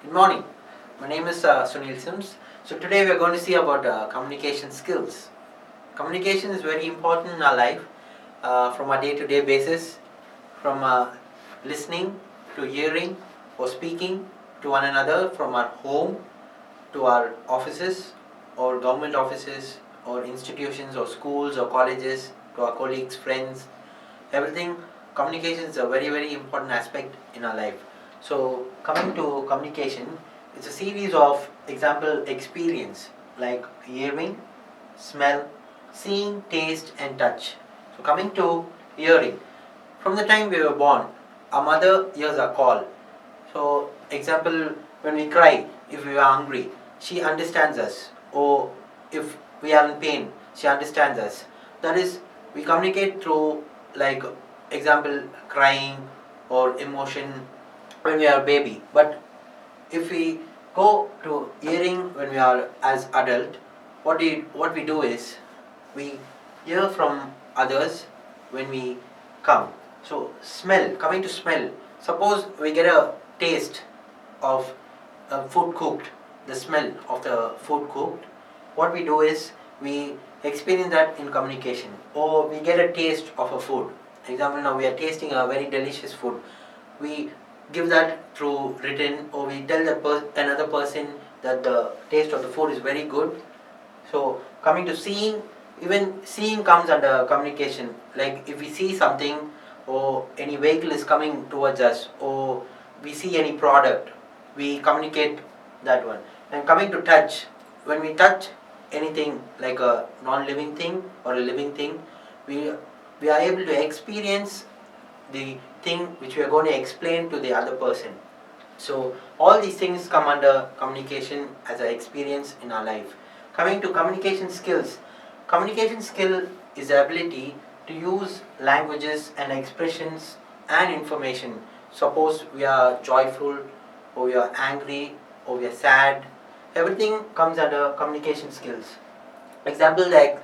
Good morning. My name is Sunil Sims. So today we are going to see about communication skills. Communication is very important in our life from a day-to-day basis, from listening to hearing or speaking to one another, from our home to our offices or government offices or institutions or schools or colleges to our colleagues, friends, everything. Communication is a very important aspect in our life. So coming to communication, it's a series of example experience like hearing, smell, seeing, taste and touch. So coming to hearing, from the time we were born, our mother hears our call. So example, when we cry, if we are hungry, she understands us. Or if we are in pain, she understands us. That is, we communicate through, like example, crying or emotion when we are a baby. But if we go to hearing when we are as adult, what we do is we hear from others when we come. So smell, coming to smell, suppose we get a taste of food cooked, the smell of the food cooked, what we do is we experience that in communication. Or we get a taste of a food, example, now we are tasting a very delicious food, we give that through written, or we tell another person that the taste of the food is very good. So coming to seeing, even seeing comes under communication. Like if we see something or any vehicle is coming towards us or we see any product, we communicate that one. And coming to touch, when we touch anything like a non-living thing or a living thing, we we are able to experience the thing which we are going to explain to the other person. So all these things come under communication as an experience in our life. Coming to communication skill is the ability to use languages and expressions and information. Suppose we are joyful or we are angry or we are sad, everything comes under communication skills. Example like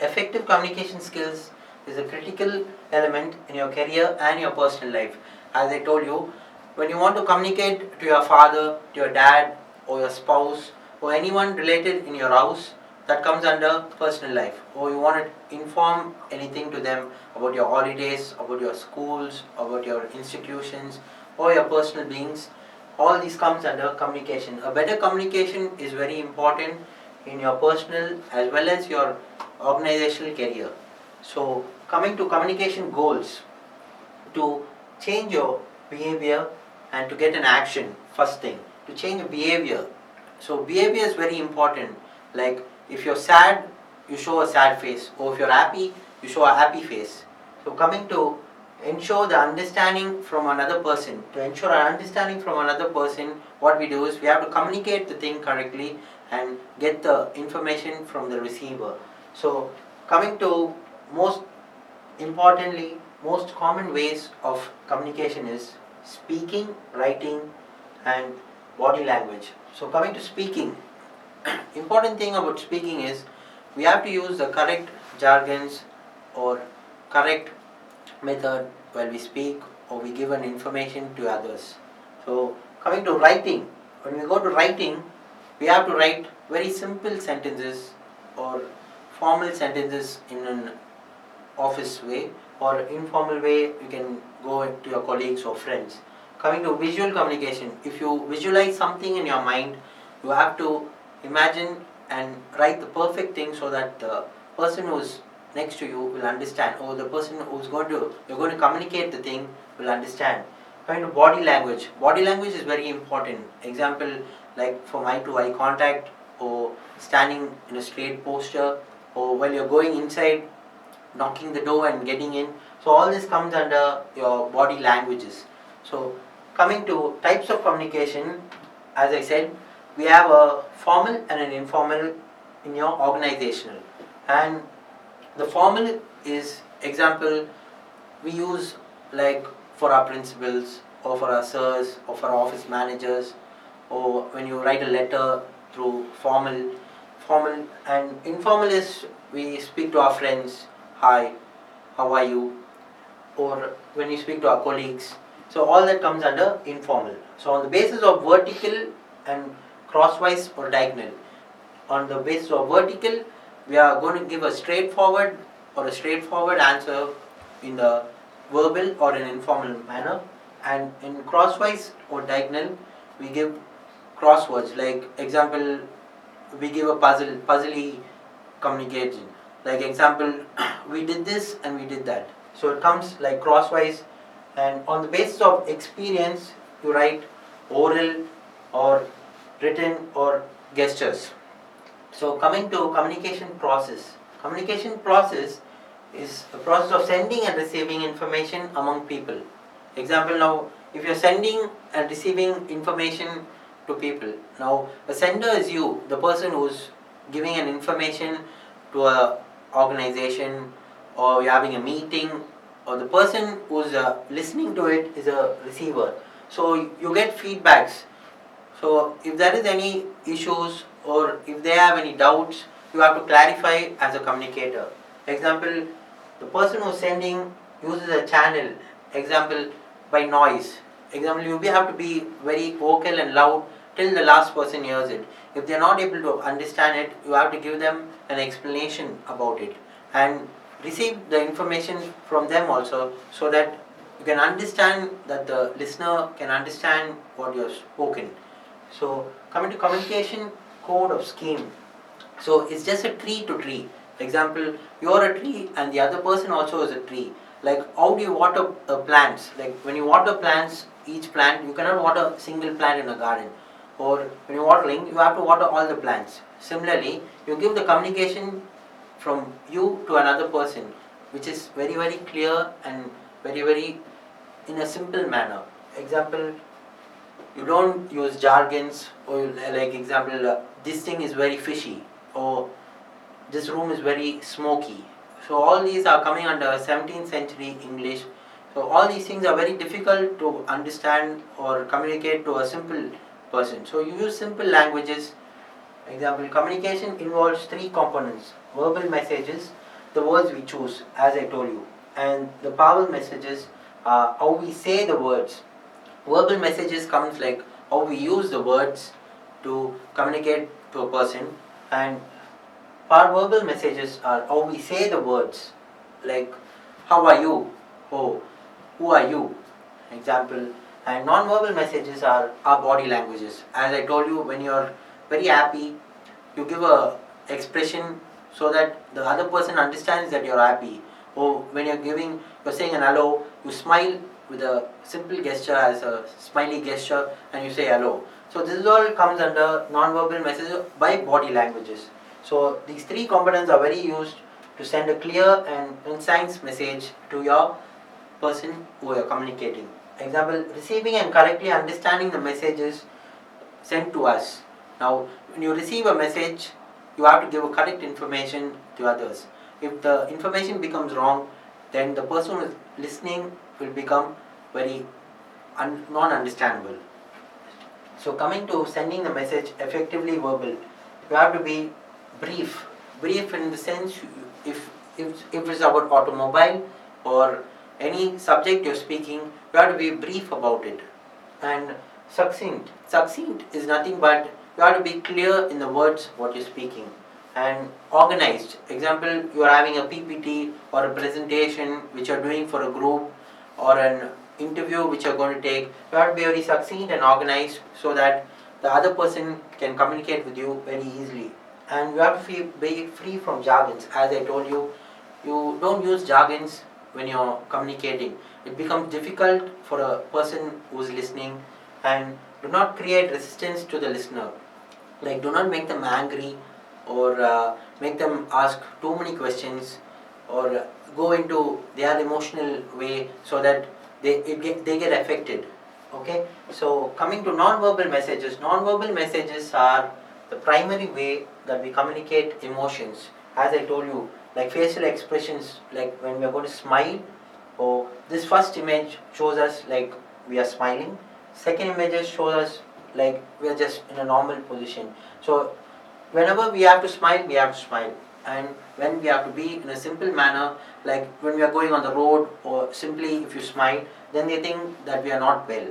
effective communication skills is a critical element in your career and your personal life. As I told you, when you want to communicate to your father, to your dad, or your spouse, or anyone related in your house, that comes under personal life. Or you want to inform anything to them about your holidays, about your schools, about your institutions, or your personal beings, all these comes under communication. A better communication is very important in your personal as well as your organizational career. So coming to communication goals, to change your behavior and to get an action, first thing to change your behavior. So behavior is very important. Like if you're sad, you show a sad face, or if you're happy, you show a happy face. So coming to ensure the understanding from another person, to ensure an understanding from another person, what we do is we have to communicate the thing correctly and get the information from the receiver. So coming to most importantly, most common ways of communication is speaking, writing and body language. So coming to speaking, important thing about speaking is we have to use the correct jargons or correct method while we speak or we give an information to others. So coming to writing, when we go to writing, we have to write very simple sentences or formal sentences in an office way, or informal way you can go to your colleagues or friends. Coming to visual communication, if you visualize something in your mind, you have to imagine and write the perfect thing so that the person who's next to you will understand, or the person who's going to you're going to communicate the thing will understand. Coming to body language is very important. Example like from eye to eye contact, or standing in a straight posture, or while you're going inside, knocking the door and getting in. So all this comes under your body languages. So coming to types of communication, as I said, we have a formal and an informal in your organizational. And the formal is, example, we use like for our principals or for our sirs or for our office managers, or when you write a letter through formal. And informal is we speak to our friends, hi, how are you, or when you speak to our colleagues. So all that comes under informal. So on the basis of vertical and crosswise or diagonal. On the basis of vertical, we are going to give a straightforward answer in the verbal or an informal manner, and in crosswise or diagonal, we give crosswords. Like example, we give a puzzly communication. Like example, we did this and we did that. So it comes like crosswise, and on the basis of experience, you write oral or written or gestures. So coming to communication process is a process of sending and receiving information among people. Example, now if you're sending and receiving information to people, now the sender is you, the person who's giving an information to a organization, or you're having a meeting, or the person who's listening to it is a receiver. So you get feedbacks. So if there is any issues or if they have any doubts, you have to clarify as a communicator. Example, the person who's sending uses a channel, example by noise. Example, you have to be very vocal and loud till the last person hears it. If they are not able to understand it, you have to give them an explanation about it and receive the information from them also, so that you can understand, that the listener can understand what you have spoken. So coming to communication code of scheme. So it's just a tree to tree. Example, you're a tree and the other person also is a tree. Like how do you water plants? Like when you water plants, each plant, you cannot water a single plant in a garden. Or when you're watering, you have to water all the plants. Similarly, you give the communication from you to another person, which is very, very clear and very, very in a simple manner. Example, you don't use jargons, or like example, this thing is very fishy, or this room is very smoky. So all these are coming under 17th century English. So all these things are very difficult to understand or communicate to a simple person. So you use simple languages. Example, communication involves three components: verbal messages, the words we choose, as I told you, and the powerful messages, how we say the words. Verbal messages comes like how we use the words to communicate to a person, and verbal messages are how we say the words, like how are you, oh, who are you, example. And non-verbal messages are our body languages. As I told you, when you're very happy, you give a expression so that the other person understands that you're happy. Or when you're saying an hello, you smile with a simple gesture as a smiley gesture, and you say hello. So this all comes under non-verbal messages by body languages. So these three components are very used to send a clear and concise message to your person who you are communicating. Example, receiving and correctly understanding the messages sent to us. Now, when you receive a message, you have to give a correct information to others. If the information becomes wrong, then the person who is listening will become very non-understandable. So coming to sending the message effectively verbal, you have to be brief. Brief in the sense, if it's about automobile or any subject you're speaking, you have to be brief about it. And succinct. Succinct is nothing but you have to be clear in the words what you're speaking. And organized. Example, you are having a PPT or a presentation which you're doing for a group, or an interview which you're going to take. You have to be very succinct and organized so that the other person can communicate with you very easily. And you have to be free from jargons. As I told you, you don't use jargons when you're communicating. It becomes difficult for a person who's listening, and do not create resistance to the listener. Like, do not make them angry, or make them ask too many questions, or go into their emotional way so that they get affected. Okay, so coming to non-verbal messages. Non-verbal messages are the primary way that we communicate emotions. As I told you, like facial expressions, like when we are going to smile, or this first image shows us like we are smiling. Second images shows us like we are just in a normal position. So whenever we have to smile, we have to smile. And when we have to be in a simple manner, like when we are going on the road, or simply if you smile, then they think that we are not well.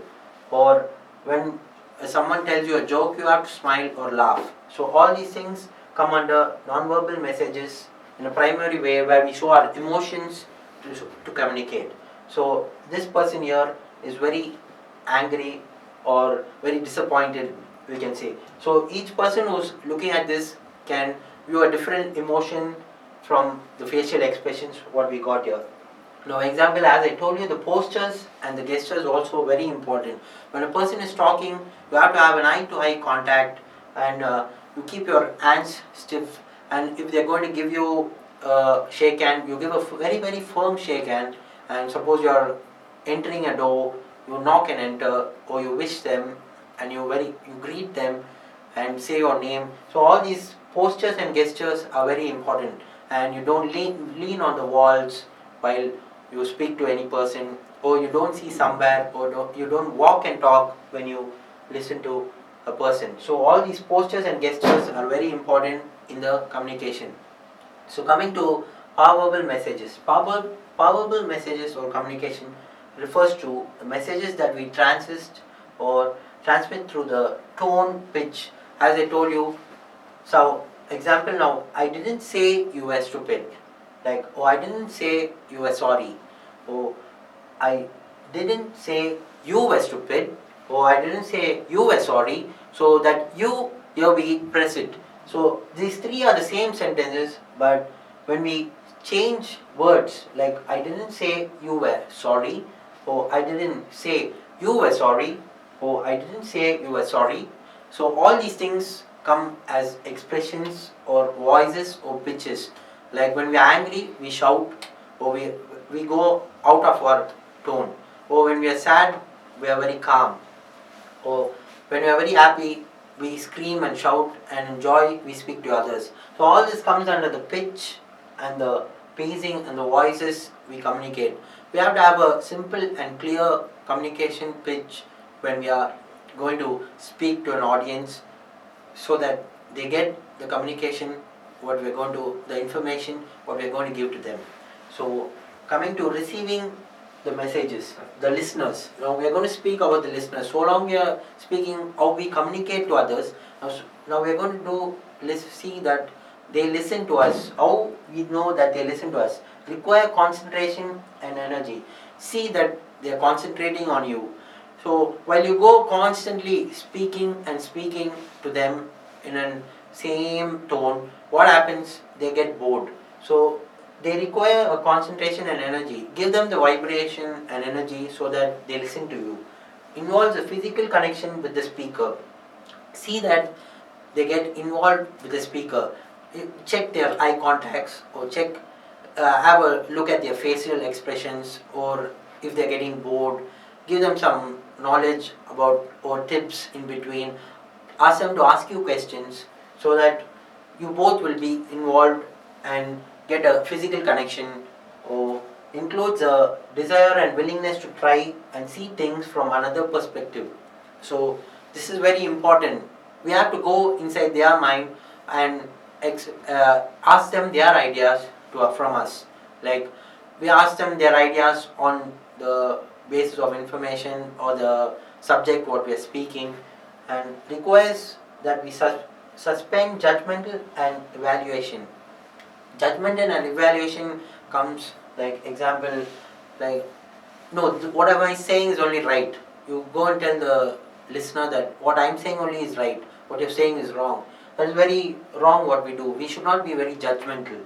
Or when someone tells you a joke, you have to smile or laugh. So all these things come under non-verbal messages in a primary way where we show our emotions to communicate. So this person here is very angry or very disappointed, we can say. So each person who's looking at this can view a different emotion from the facial expressions what we got here. Now, example, as I told you, the postures and the gestures also very important. When a person is talking, you have to have an eye-to-eye contact, and you keep your hands stiff. And if they're going to give you a shake hand, you give a very very firm shake hand. And suppose you are entering a door, you knock and enter, or you wish them, and you greet them, and say your name. So all these postures and gestures are very important, and you don't lean on the walls while you speak to any person, or you don't see somewhere, or you don't walk and talk when you listen to a person. So all these postures and gestures are very important in the communication. So coming to powerful messages. Powerful messages or communication refers to the messages that we transmit through the tone, pitch. As I told you, so example now, I didn't say you were stupid. Like, oh, I didn't say you were sorry. Oh, I didn't say you were stupid. Oh, I didn't say you were sorry. So that you here we press it. So these three are the same sentences, but when we change words, like I didn't say you were sorry, or I didn't say you were sorry, or I didn't say you were sorry. So all these things come as expressions or voices or pitches. Like when we are angry, we shout, or we go out of our tone. Or when we are sad, we are very calm. Or when we are very happy, we scream and shout, and enjoy, we speak to others. So all this comes under the pitch and the pacing and the voices we communicate. We have to have a simple and clear communication pitch when we are going to speak to an audience, so that they get the communication, the information, what we're going to give to them. So coming to receiving the messages, the listeners. Now we are going to speak about the listeners. So long we are speaking how we communicate to others. Now we are going to see that they listen to us. How we know that they listen to us? Require concentration and energy. See that they are concentrating on you. So while you go constantly speaking and speaking to them in a same tone, what happens? They get bored. So they require a concentration and energy. Give them the vibration and energy so that they listen to you. Involves a physical connection with the speaker. See that they get involved with the speaker. Check their eye contacts, or have a look at their facial expressions, or if they're getting bored, give them some knowledge about or tips in between. Ask them to ask you questions so that you both will be involved and get a physical connection, or includes a desire and willingness to try and see things from another perspective. So this is very important. We have to go inside their mind and ask them their ideas from us. Like we ask them their ideas on the basis of information or the subject what we are speaking, and requires that we suspend judgmental and evaluation. Judgmental and evaluation comes like example, like no, what am I saying is only right. You go and tell the listener that what I'm saying only is right, what you're saying is wrong. That is very wrong what we do. We should not be very judgmental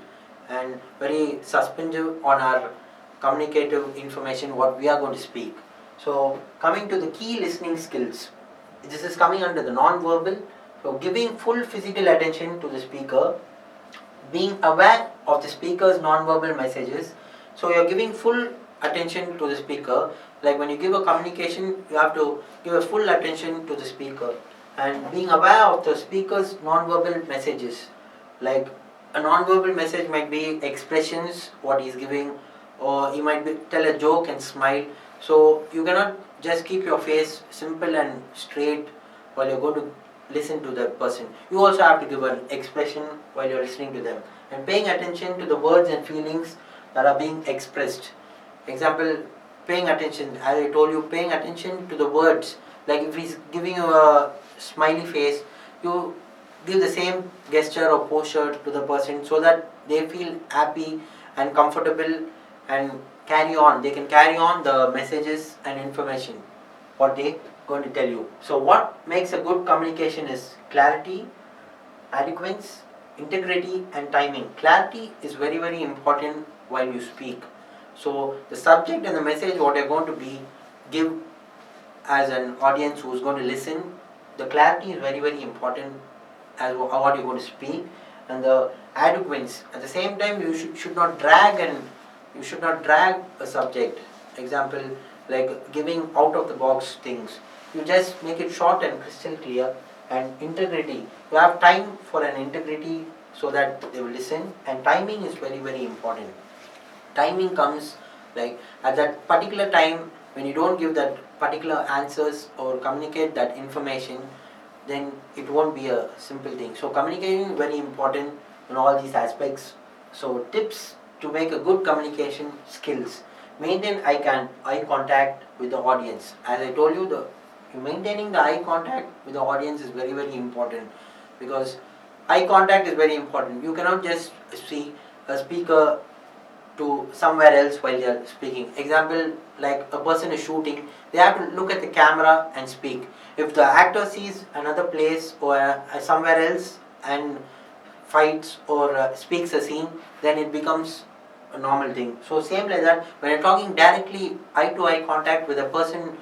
and very suspensive on our communicative information what we are going to speak. So coming to the key listening skills, this is coming under the non-verbal. So giving full physical attention to the speaker, being aware of the speaker's non-verbal messages. So you're giving full attention to the speaker. Like when you give a communication, you have to give a full attention to the speaker, and being aware of the speaker's non-verbal messages. Like a non-verbal message might be expressions, what he's giving, or he might tell a joke and smile. So you cannot just keep your face simple and straight while you're going to listen to that person. You also have to give an expression while you're listening to them, and paying attention to the words and feelings that are being expressed. Example, paying attention, as I told you, paying attention to the words. Like if he's giving you a smiley face, you give the same gesture or posture to the person so that they feel happy and comfortable and carry on. They can carry on the messages and information what they going to tell you. So what makes a good communication is clarity, adequacy, integrity and timing. Clarity is very important while you speak. So the subject and the message what you're going to be give as an audience who's going to listen, the clarity is very important as what you're going to speak, and the adequacy. At the same time, you should not drag a subject. Example, like giving out of the box things. You just make it short and crystal clear. And integrity, you have time for an integrity so that they will listen. And timing is very important. Timing comes like at that particular time when you don't give that particular answers or communicate that information, then it won't be a simple thing. So communication is very important in all these aspects. So tips to make a good communication skills: maintain eye contact with the audience. As I told you, the maintaining the eye contact with the audience is very important, because eye contact is very important. You cannot just see a speaker to somewhere else while they are speaking. Example, like a person is shooting, they have to look at the camera and speak. If the actor sees another place or somewhere else and fights or speaks a scene, then it becomes a normal thing. So same like that, when you're talking directly eye to eye contact with a person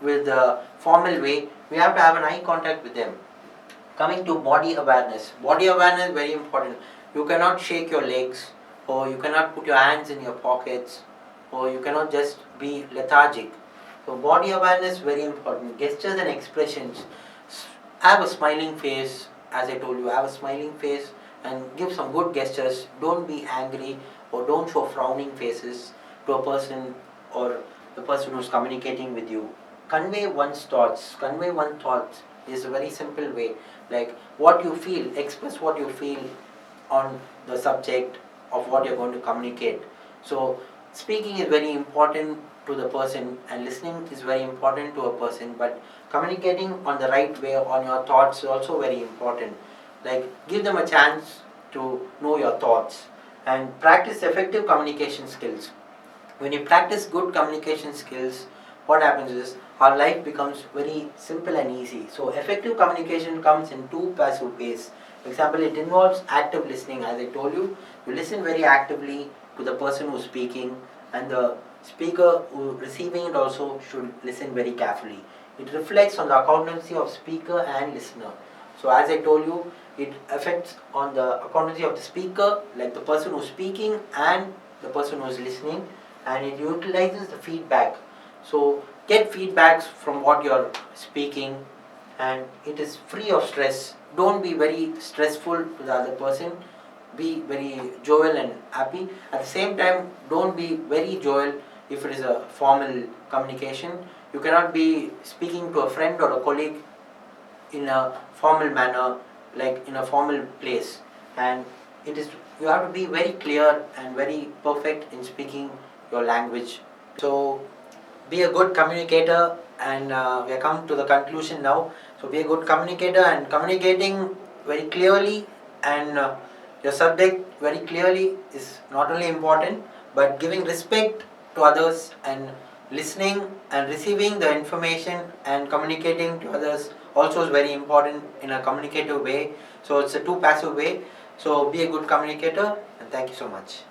with a formal way, we have to have an eye contact with them. Coming to body awareness. Body awareness is very important. You cannot shake your legs, or you cannot put your hands in your pockets, or you cannot just be lethargic. So body awareness is very important. Gestures and expressions. Have a smiling face, as I told you, have a smiling face and give some good gestures. Don't be angry or don't show frowning faces to a person or the person who's communicating with you. Convey one's thoughts. Convey one's thoughts is a very simple way. Like what you feel, express what you feel on the subject of what you're going to communicate. So speaking is very important to the person and listening is very important to a person, but communicating on the right way on your thoughts is also very important. Like give them a chance to know your thoughts and practice effective communication skills. When you practice good communication skills, what happens is our life becomes very simple and easy. So effective communication comes in two passive ways. For example, it involves active listening. As I told you, you listen very actively to the person who's speaking, and the speaker who receiving it also should listen very carefully. It reflects on the accountancy of speaker and listener. So as I told you, it affects on the accountancy of the speaker, like the person who's speaking and the person who's listening, and it utilizes the feedback. So get feedbacks from what you're speaking, and it is free of stress. Don't be very stressful to the other person. Be very jovial and happy. At the same time, don't be very jovial if it is a formal communication. You cannot be speaking to a friend or a colleague in a formal manner, like in a formal place. And it is you have to be very clear and very perfect in speaking your language. So be a good communicator, and we are come to the conclusion now. So be a good communicator, and communicating very clearly and your subject very clearly is not only important, but giving respect to others and listening and receiving the information and communicating to others also is very important in a communicative way. So it's a two passive way. So be a good communicator, and thank you so much.